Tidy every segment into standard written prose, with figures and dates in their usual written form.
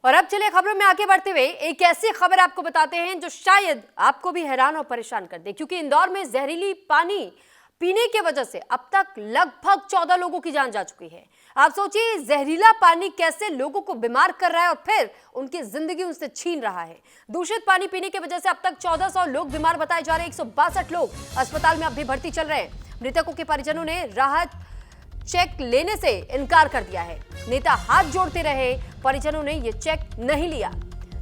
और अब चलिए खबरों में आगे बढ़ते हुए एक ऐसी खबर आपको बताते हैं जो शायद आपको भी हैरान और परेशान कर दे, क्योंकि इंदौर में जहरीली पानी पीने की वजह से अब तक लगभग 14 लोगों की जान जा चुकी है। आप सोचिए, जहरीला पानी कैसे लोगों को बीमार कर रहा है और फिर उनकी जिंदगी उनसे छीन रहा है। दूषित पानी पीने की वजह से अब तक 1400 लोग बीमार बताए जा रहे हैं। 162 लोग अस्पताल में अब भी भर्ती चल रहे हैं। मृतकों के परिजनों ने राहत चेक लेने से इनकार कर दिया है। नेता हाथ जोड़ते रहे, परिजनों ने ये चेक नहीं लिया।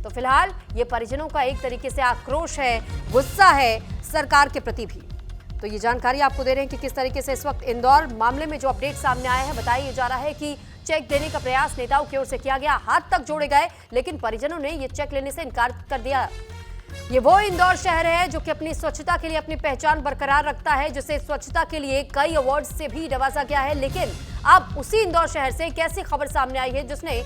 तो फिलहाल ये परिजनों का एक तरीके से आक्रोश है, गुस्सा है सरकार के प्रति भी। तो ये जानकारी आपको दे रहे हैं कि किस तरीके से इस वक्त इंदौर मामले में जो अपडेट सामने आया है। बताया जा रहा है कि चेक देने का प्रयास नेताओं की ओर से किया गया, हाथ तक जोड़े गए, लेकिन परिजनों ने ये चेक लेने से इनकार कर दिया। ये वो इंदौर शहर है जो कि अपनी स्वच्छता के लिए अपनी पहचान बरकरार रखता है, जिसे स्वच्छता के लिए कई अवार्ड से भी नवाजा गया है। लेकिन अब उसी इंदौर शहर से एक ऐसी खबर सामने आई है जिसने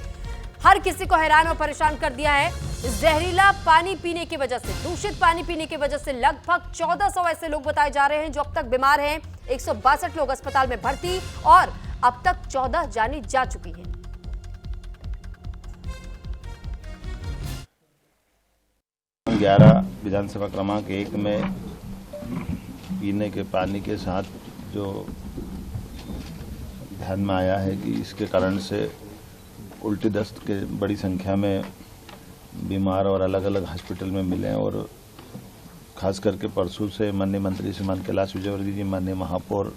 हर किसी को हैरान और परेशान कर दिया है। जहरीला पानी पीने की वजह से, दूषित पानी पीने की वजह से लगभग 1400 ऐसे लोग बताए जा रहे हैं जो अब तक बीमार हैं। 162 लोग अस्पताल में भर्ती और अब तक 14 जानी जा चुकी हैं। ग्यारह विधानसभा क्रमांक 1 में पीने के पानी के साथ जो ध्यान में आया है कि इसके कारण से उल्टी दस्त के बड़ी संख्या में बीमार और अलग अलग हॉस्पिटल में मिले, और खास करके परसों से माननीय मंत्री श्रीमान कैलाश विजयवर्गीय जी, माननीय महापौर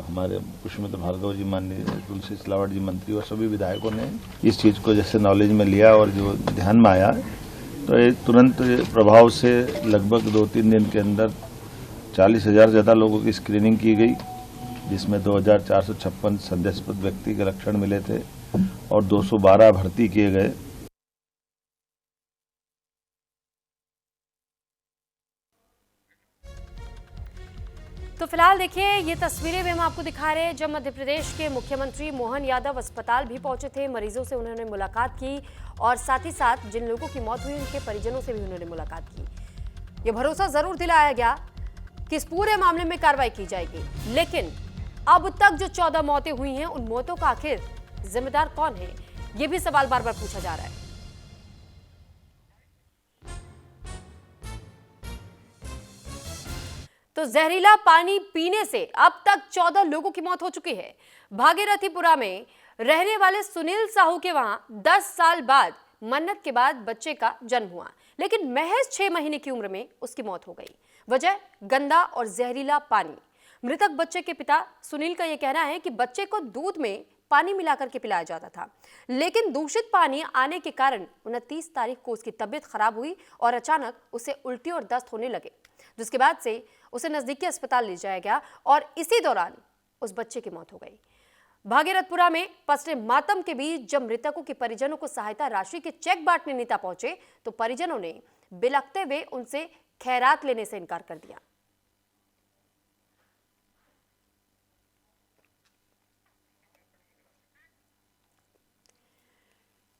हमारे पुष्पमित्र भार्गव जी, माननीय तुलसी सिलावट जी मंत्री और सभी विधायकों ने इस चीज़ को जैसे नॉलेज में लिया और जो ध्यान में आया, तो ये तुरंत प्रभाव से लगभग 2-3 दिन के अंदर 40,000 ज़्यादा लोगों की स्क्रीनिंग की गई, जिसमें 2,456 संदेहास्पद व्यक्ति के लक्षण मिले थे और 212 भर्ती किए गए। तो फिलहाल देखिए, ये तस्वीरें भी हम आपको दिखा रहे हैं जब मध्य प्रदेश के मुख्यमंत्री मोहन यादव अस्पताल भी पहुंचे थे। मरीजों से उन्होंने मुलाकात की और साथ ही साथ जिन लोगों की मौत हुई उनके परिजनों से भी उन्होंने मुलाकात की। ये भरोसा जरूर दिलाया गया कि इस पूरे मामले में कार्रवाई की जाएगी, लेकिन अब तक जो 14 मौतें हुई हैं, उन मौतों का आखिर जिम्मेदार कौन है, ये भी सवाल बार बार पूछा जा रहा है। तो जहरीला पानी पीने से अब तक 14 लोगों की मौत हो चुकी है। भागीरथीपुरा में रहने वाले सुनील साहू के वहां 10 साल बाद मन्नत के बाद बच्चे का जन्म हुआ, लेकिन महज 6 महीने की उम्र में उसकी मौत हो गई। वजह गंदा और जहरीला पानी। मृतक बच्चे के पिता सुनील का यह कहना है कि बच्चे को दूध में पानी मिलाकर के पिलाया जाता था, लेकिन दूषित पानी आने के कारण 29 तारीख को उसकी तबीयत खराब हुई और अचानक उसे उल्टी और दस्त होने लगे, जिसके बाद से उसे नजदीकी अस्पताल ले जाया गया और इसी दौरान उस बच्चे की मौत हो गई। भागीरथपुरा में पसरे मातम के बीच जब मृतकों के परिजनों को सहायता राशि के चेक बांटने नेता पहुंचे, तो परिजनों ने बिलखते हुए उनसे खैरात लेने से इनकार कर दिया।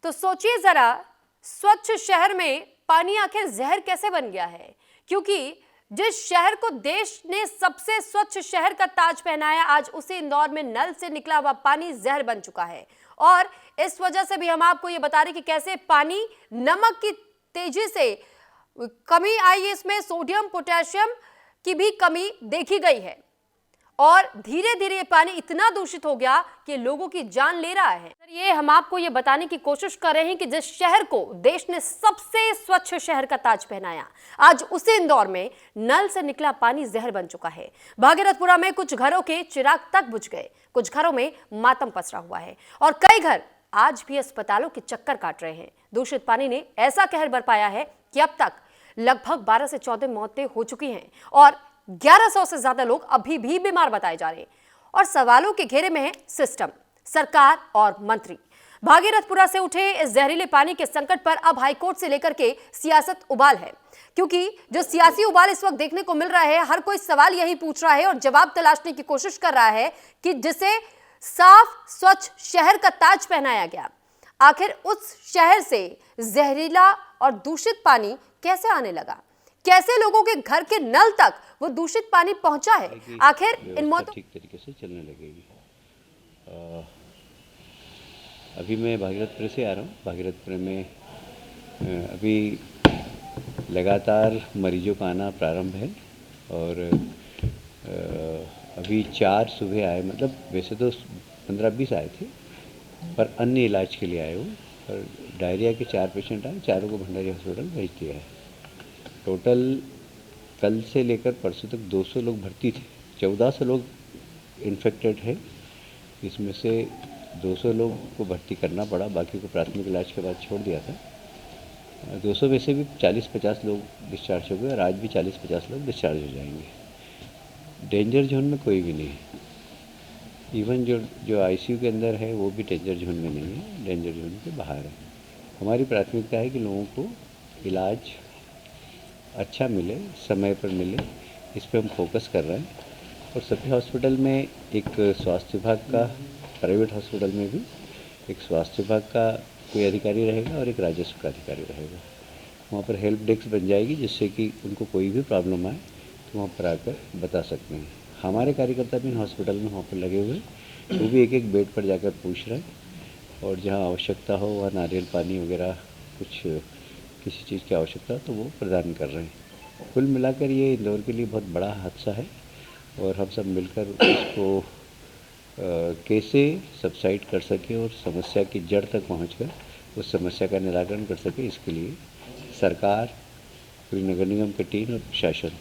तो सोचिए जरा, स्वच्छ शहर में पानी आखिर जहर कैसे बन गया है, क्योंकि जिस शहर को देश ने सबसे स्वच्छ शहर का ताज पहनाया, आज उसी इंदौर में नल से निकला हुआ पानी जहर बन चुका है। और इस वजह से भी हम आपको ये बता रहे कि कैसे पानी, नमक की तेजी से कमी आई है, इसमें सोडियम पोटेशियम की भी कमी देखी गई है और धीरे धीरे ये पानी इतना दूषित हो गया कि लोगों की जान ले रहा है। ये हम आपको ये बताने की कोशिश कर रहे हैं कि जिस शहर को देश ने सबसे स्वच्छ शहर का ताज पहनाया, आज उसी इंदौर में नल से निकला पानी जहर बन चुका है। भागीरथपुरा में कुछ घरों के चिराग तक बुझ गए, कुछ घरों में मातम पसरा हुआ है और कई घर आज भी अस्पतालों के चक्कर काट रहे हैं। दूषित पानी ने ऐसा कहर बरपाया है कि अब तक लगभग 12 से 14 मौतें हो चुकी हैं और 1100 से ज्यादा लोग अभी भी बीमार बताए जा रहे हैं। और सवालों के घेरे में है सिस्टम, सरकार और मंत्री। भागीरथपुरा से उठे इस जहरीले पानी के संकट पर अब हाईकोर्ट से लेकर के सियासत उबाल है, क्योंकि जो सियासी उबाल इस वक्त देखने को मिल रहा है, हर कोई सवाल यही पूछ रहा है और जवाब तलाशने की कोशिश कर रहा है कि जिसे साफ स्वच्छ शहर का ताज पहनाया गया, आखिर उस शहर से जहरीला और दूषित पानी कैसे आने लगा, कैसे लोगों के घर के नल तक वो दूषित पानी पहुंचा है, आखिर इन मौतों ठीक तरीके से चलने लगेगी। अभी मैं भागीरथपुर से आ रहा हूँ। भागीरथपुर में अभी लगातार मरीजों का आना प्रारंभ है और अभी 4 सुबह आए, मतलब वैसे तो 15-20 आए थे पर अन्य इलाज के लिए आए हो। और डायरिया के 4 पेशेंट आए, चारों को भंडारी हॉस्पिटल भेज दिया है। टोटल कल से लेकर परसों तक 200 लोग भर्ती थे, 1400 लोग इन्फेक्टेड है। इसमें से 200 लोग को भर्ती करना पड़ा, बाकी को प्राथमिक इलाज के बाद छोड़ दिया था। 200 में से भी 40-50 लोग डिस्चार्ज हो गए और आज भी 40-50 लोग डिस्चार्ज हो जाएंगे। डेंजर जोन में कोई भी नहीं है। इवन जो आईसीयू के अंदर है वो भी डेंजर जोन में नहीं है, डेंजर जोन के बाहर है। हमारी प्राथमिकता है कि लोगों को इलाज अच्छा मिले, समय पर मिले, इस पर हम फोकस कर रहे हैं। और सभी हॉस्पिटल में एक स्वास्थ्य विभाग का, प्राइवेट हॉस्पिटल में भी एक स्वास्थ्य विभाग का कोई अधिकारी रहेगा और एक राजस्व का अधिकारी रहेगा। वहाँ पर हेल्प डेस्क बन जाएगी, जिससे कि उनको कोई भी प्रॉब्लम आए तो वहाँ पर आकर बता सकते हैं। हमारे कार्यकर्ता भी हॉस्पिटल में वहाँ पर लगे हुए, वो भी एक एक बेड पर जाकर पूछ रहे हैं और जहाँ आवश्यकता हो वहाँ नारियल पानी वगैरह कुछ किसी चीज़ की आवश्यकता हो तो वो प्रदान कर रहे हैं। कुल मिलाकर ये इंदौर के लिए बहुत बड़ा हादसा है और हम सब मिलकर इसको कैसे सबसाइड कर सके और समस्या की जड़ तक पहुंचकर उस समस्या का निराकरण कर सके, इसके लिए सरकार, पूरी नगर निगम की टीम और प्रशासन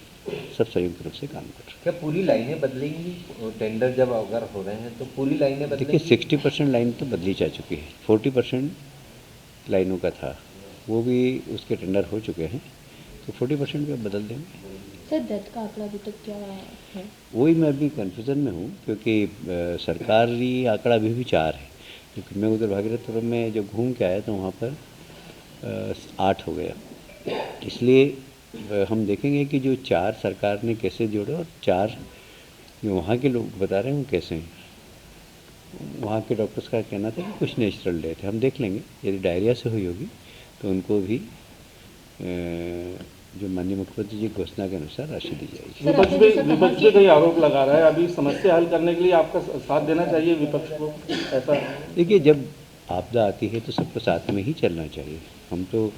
सब संयुक्त रूप से काम कर रहे हैं। क्या पूरी लाइनें बदलेंगी? टेंडर जब अगर हो रहे हैं तो पूरी लाइनें बदलेंगी? देखिए 60% लाइन तो बदली जा चुकी है, 40% लाइनों का था, वो भी उसके टेंडर हो चुके हैं, तो 40% भी अब बदल देंगे। सर डेथ का आंकड़ा अभी तक क्या है? वही मैं अभी कन्फ्यूज़न में हूँ, क्योंकि सरकारी आंकड़ा अभी भी 4 है, क्योंकि मैं उधर भागीरथपुरम में जब घूम के आया तो वहाँ पर 8 हो गया। इसलिए हम देखेंगे कि जो 4 सरकार ने कैसे जोड़े और 4 जो वहाँ के लोग बता रहे हैं वो कैसे हैं। वहाँ के डॉक्टर्स का कहना था कि कुछ नेचुरल डेथ है, हम देख लेंगे। यदि डायरिया से हुई होगी तो उनको भी जो माननीय मुख्यमंत्री जी की घोषणा के अनुसार राशि दी जाएगी। विपक्ष भी कई आरोप लगा रहा है, अभी समस्या हल करने के लिए आपका साथ देना चाहिए विपक्ष को, ऐसा? देखिए, जब आपदा आती है तो सबको साथ में ही चलना चाहिए। हम तो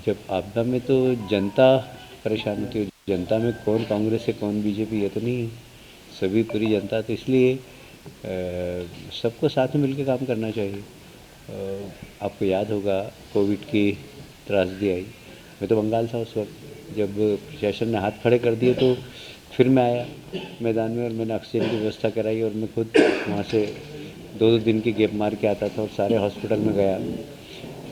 जब आपदा में तो जनता परेशान होती है, जनता में कौन कांग्रेस है कौन बीजेपी ये तो नहीं है, सभी पूरी जनता, तो इसलिए सबको साथ में मिलकर काम करना चाहिए। आपको याद होगा कोविड की त्रासदी आई, मैं तो बंगाल था उस वक्त, जब प्रशासन ने हाथ खड़े कर दिए तो फिर मैं आया मैदान में और मैंने ऑक्सीजन की व्यवस्था कराई और मैं खुद वहाँ से 2-2 दिन की गैप मार के आता था और सारे हॉस्पिटल में गया।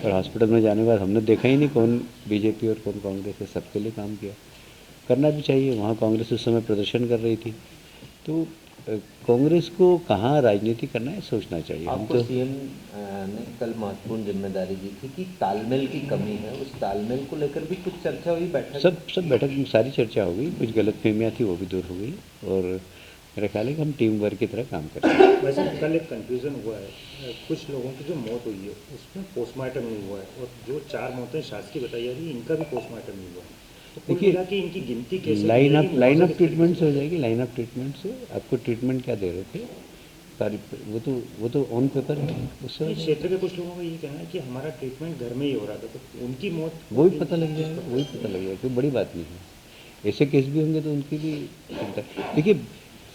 और हॉस्पिटल में जाने के बाद हमने देखा ही नहीं कौन बीजेपी और कौन कांग्रेस है, सबके लिए काम किया। करना भी चाहिए। वहाँ कांग्रेस उस समय प्रदर्शन कर रही थी, तो कांग्रेस को कहाँ राजनीति करना है सोचना चाहिए। हम आपको तो सीएम ने कल महत्वपूर्ण जिम्मेदारी दी थी कि तालमेल की कमी है, उस तालमेल को लेकर भी कुछ चर्चा हुई बैठक? सब बैठक में सारी चर्चा हो गई, कुछ गलतफहमियाँ थी वो भी दूर हो गई और मेरा ख्याल है कि हम टीम वर्क की तरह काम कर रहे हैं। वैसे कल एक कन्फ्यूज़न हुआ है, कुछ लोगों की जो मौत हुई है उसमें पोस्टमार्टम नहीं हुआ है और जो 4 मौतें शासकीय बताई जा रही है इनका भी पोस्टमार्टम नहीं हुआ है, तो कुल देखिए, मिला के इनकी गिनती कैसे लाइन ऑफ ट्रीटमेंट से हो जाएगी। लाइन ऑफ ट्रीटमेंट से आपको ट्रीटमेंट क्या दे रहे थे सारी, वो तो ऑन पेपर है, उससे इस क्षेत्र के कुछ लोगों का ये कहना है कि हमारा ट्रीटमेंट घर में ही हो रहा था, तो उनकी मौत वही पता लग जाएगा, कोई बड़ी बात नहीं है। ऐसे केस भी होंगे तो उनकी भी चिंता। देखिए,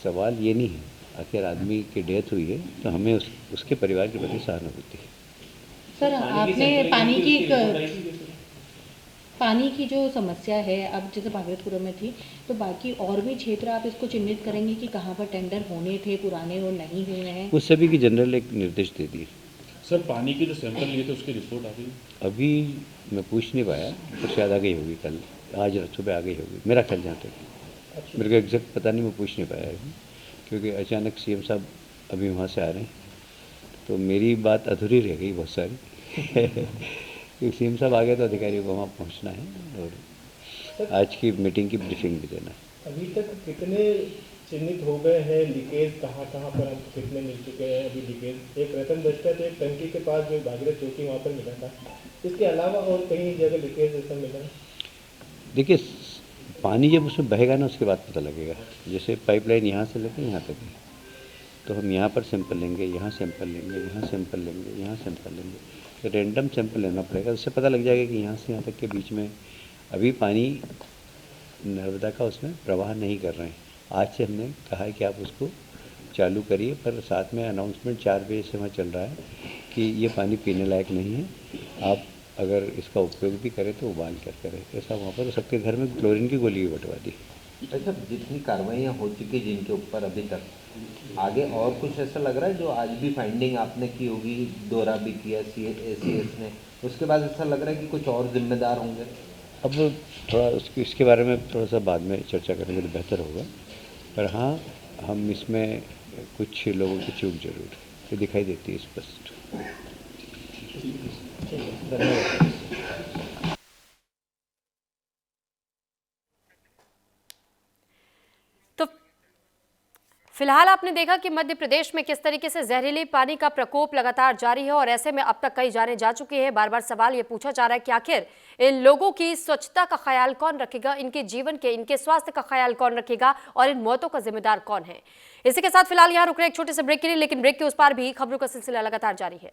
सवाल ये नहीं है, आखिर आदमी की डेथ हुई है तो हमें उसके परिवार के प्रति सहानुभूति है। सर आपने पानी की जो समस्या है, अब जैसे भागीरथपुरम में थी, तो बाकी और भी क्षेत्र आप इसको चिन्हित करेंगे कि कहाँ पर टेंडर होने थे पुराने और नहीं हुए हैं? उस सभी की जनरल एक निर्देश दे दिए। सर पानी के जो सैंपल लिए थे उसकी रिपोर्ट आ गई? अभी मैं पूछ नहीं पाया, तो शायद आ गई होगी, कल आज सुबह आ गई होगी मेरा ख्याल, जहाँ तक मेरे को एग्जैक्ट पता नहीं, मैं पूछ नहीं पाया अभी, क्योंकि अचानक सीएम साहब अभी वहाँ से आ रहे हैं तो मेरी बात अधूरी रह गई बहुत सारी क्योंकि सीएम साहब आ गए तो अधिकारियों को वहाँ पहुँचना है और आज की मीटिंग की ब्रीफिंग भी देना है। अभी तक कितने चिन्हित हो गए हैं लीकेज, कहाँ पर हमको कितने मिल चुके हैं अभी लीकेज? एक रतन दस्ता तो एक टंकी के पास जो भागीरथ चौकी वहाँ पर मिला था, इसके अलावा और कहीं जगह लीकेज ऐसा मिला? देखिए, पानी जब उसमें बहेगा ना उसके बाद पता लगेगा। जैसे पाइपलाइन यहाँ से लेकर यहाँ तक है, तो हम यहाँ पर सैंपल लेंगे, यहाँ सैंपल लेंगे, यहाँ सैंपल लेंगे, यहाँ सैंपल लेंगे, तो रेंडम सैंपल लेना पड़ेगा, उससे पता लग जाएगा कि यहाँ से यहाँ तक के बीच में अभी पानी नर्मदा का उसमें प्रवाह नहीं कर रहे हैं। आज से हमने कहा है कि आप उसको चालू करिए, पर साथ में अनाउंसमेंट 4 बजे से वहाँ चल रहा है कि ये पानी पीने लायक नहीं है, आप अगर इसका उपयोग भी करें तो उबाल कर करें। ऐसा वहाँ पर सबके घर में क्लोरीन की गोली भी बंटवा दी। अच्छा, जितनी कार्रवाइयाँ हो चुकी जिनके ऊपर अभी तक, आगे और कुछ ऐसा लग रहा है जो आज भी फाइंडिंग आपने की होगी, दौरा भी किया ACS ने, उसके बाद ऐसा लग रहा है कि कुछ और जिम्मेदार होंगे? अब थोड़ा इसके बारे में थोड़ा सा बाद में चर्चा करेंगे तो बेहतर होगा, पर हाँ, हम इसमें कुछ लोगों की चूक जरूर ये दिखाई देती है स्पष्ट। धन्यवाद। तो फिलहाल आपने देखा कि मध्य प्रदेश में किस तरीके से जहरीले पानी का प्रकोप लगातार जारी है और ऐसे में अब तक कई जाने जा चुके हैं। बार बार सवाल ये पूछा जा रहा है कि आखिर इन लोगों की स्वच्छता का ख्याल कौन रखेगा, इनके जीवन के, इनके स्वास्थ्य का ख्याल कौन रखेगा और इन मौतों का जिम्मेदार कौन है। इसी के साथ फिलहाल यहाँ रुक रहे एक छोटे से ब्रेक के लिए, लेकिन ब्रेक के उस पार भी खबरों का सिलसिला लगातार जारी है।